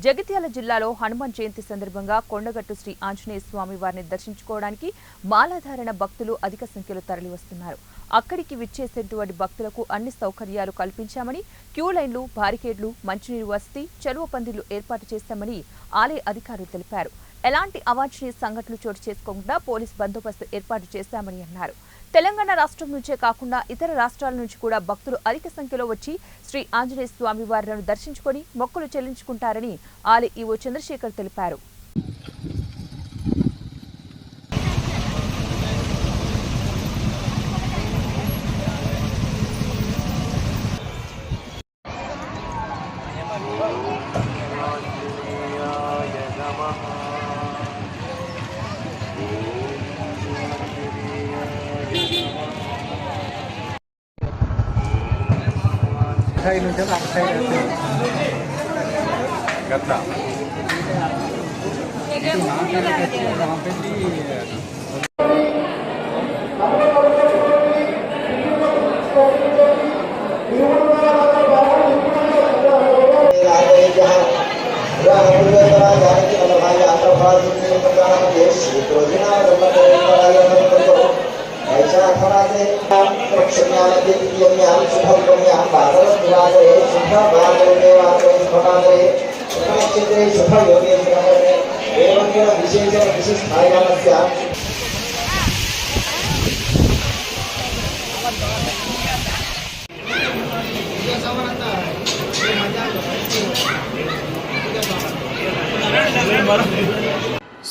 జగిత్యాల జిల్లాలో హనుమాన్ జయంతి సందర్భంగా కొండగట్టు శ్రీ ఆంజనేయ స్వామి వారిని దర్శించుకోవడానికి మాలాధారణ భక్తులు అధిక సంఖ్యలో తరలివస్తున్నారు. అక్కడికి విచ్చేసేటువంటి భక్తులకు అన్ని సౌకర్యాలు కల్పించామని, క్యూ లైన్లు, బారికేడ్లు, మంచినీరు వసతి, చలువ పందిళ్లు ఏర్పాటు చేశామని ఆలయ అధికారులు తెలిపారు. ఎలాంటి అవాంఛనీయ సంఘటనలు చోటు చేసుకోకుండా పోలీస్ బందోబస్తు ఏర్పాటు చేశామని అన్నారు. తెలంగాణ రాష్ట్రం నుంచే కాకుండా ఇతర రాష్ట్రాల నుంచి కూడా భక్తులు అధిక సంఖ్యలో వచ్చి శ్రీ ఆంజనేయ స్వామి వారిని దర్శించుకొని మొక్కులు చెల్లించుకుంటారని ఆలయ ఈవో చంద్రశేఖర్ తెలిపారు. సైడ్ నుంచి అటు సైడ్ గట్లా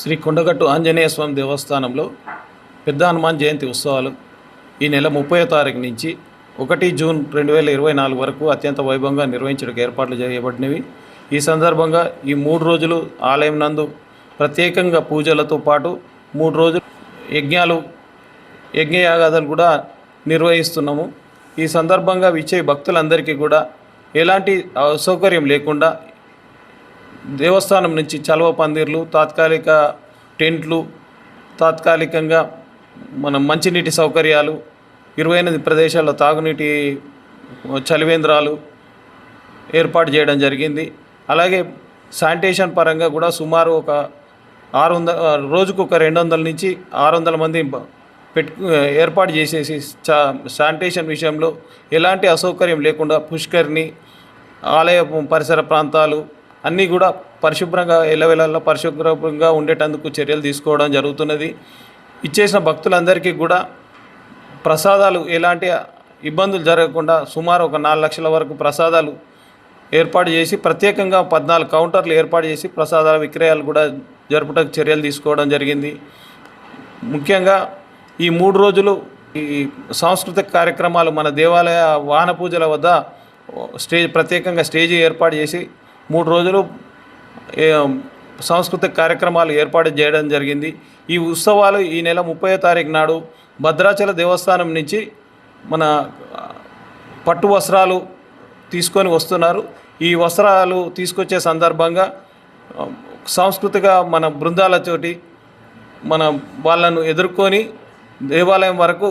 శ్రీ కొండగట్టు ఆంజనేయ స్వామి దేవస్థానంలో పెద్ద హనుమాన్ జయంతి ఉత్సవాలు ఈ నెల 30వ తారీఖు నుంచి 1 జూన్ 2024 వరకు అత్యంత వైభవంగా నిర్వహించడానికి ఏర్పాట్లు చేయబడినవి. ఈ సందర్భంగా ఈ 3 రోజులు ఆలయం నందు ప్రత్యేకంగా పూజలతో పాటు 3 రోజులు యజ్ఞయాగాదులు కూడా నిర్వహిస్తున్నాము. ఈ సందర్భంగా విచ్చే భక్తులందరికీ కూడా ఎలాంటి అసౌకర్యం లేకుండా దేవస్థానం నుంచి చలువ పందిర్లు, తాత్కాలిక టెంట్లు, తాత్కాలికంగా మనం మంచినీటి సౌకర్యాలు, 28 ప్రదేశాల్లో తాగునీటి చలివేంద్రాలు ఏర్పాటు చేయడం జరిగింది. అలాగే శానిటేషన్ పరంగా కూడా సుమారు ఒక 600 రోజుకు ఒక 200 నుంచి 600 మంది ఏర్పాటు చేసేసి శానిటేషన్ విషయంలో ఎలాంటి అసౌకర్యం లేకుండా పుష్కరిణి, ఆలయ పరిసర ప్రాంతాలు అన్నీ కూడా పరిశుభ్రంగా ఎల్లవేళలా పరిశుభ్రంగా ఉండేటందుకు చర్యలు తీసుకోవడం జరుగుతున్నది. ఇచ్చేసిన భక్తులందరికీ కూడా ప్రసాదాలు ఎలాంటి ఇబ్బందులు జరగకుండా సుమారు ఒక 4 లక్షల వరకు ప్రసాదాలు ఏర్పాటు చేసి ప్రత్యేకంగా 14 కౌంటర్లు ఏర్పాటు చేసి ప్రసాదాల విక్రయాలు కూడా జరుపుటకు చర్యలు తీసుకోవడం జరిగింది. ముఖ్యంగా ఈ 3 రోజులు ఈ సాంస్కృతిక కార్యక్రమాలు మన దేవాలయ వాహన పూజల వద్ద ప్రత్యేకంగా స్టేజీ ఏర్పాటు చేసి 3 రోజులు సాంస్కృతిక కార్యక్రమాలు ఏర్పాటు చేయడం జరిగింది. ఈ ఉత్సవాలు ఈ నెల 30వ తారీఖు నాడు భద్రాచల దేవస్థానం నుంచి మన పట్టు వస్త్రాలు తీసుకొని వస్తున్నారు. ఈ వస్త్రాలు తీసుకొచ్చే సందర్భంగా సాంస్కృతిక మన బృందాలతోటి మన వాళ్ళను ఎదుర్కొని దేవాలయం వరకు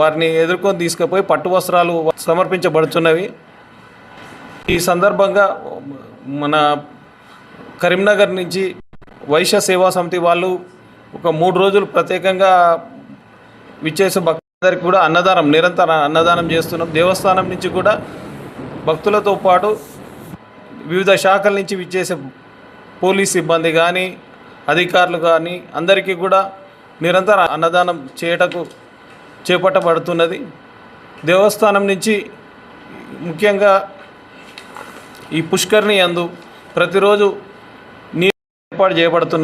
వారిని ఎదుర్కొని తీసుకుపోయి పట్టు వస్త్రాలు సమర్పించబడుతున్నవి. ఈ సందర్భంగా మన కరీంనగర్ నుంచి వైశ్య సేవా సమితి వాళ్ళు ఒక 3 రోజులు ప్రత్యేకంగా విచ్చేసే భక్తులందరికీ కూడా నిరంతర అన్నదానం చేస్తున్నాం. దేవస్థానం నుంచి కూడా భక్తులతో పాటు వివిధ శాఖల నుంచి విచ్చేసే పోలీస్ సిబ్బంది కానీ అధికారులు కానీ అందరికీ కూడా నిరంతర అన్నదానం చేపట్టబడుతున్నది. దేవస్థానం నుంచి ముఖ్యంగా ఈ పుష్కరిణి యందు ప్రతిరోజు నీరు ఏర్పాటు చేయబడుతున్నది.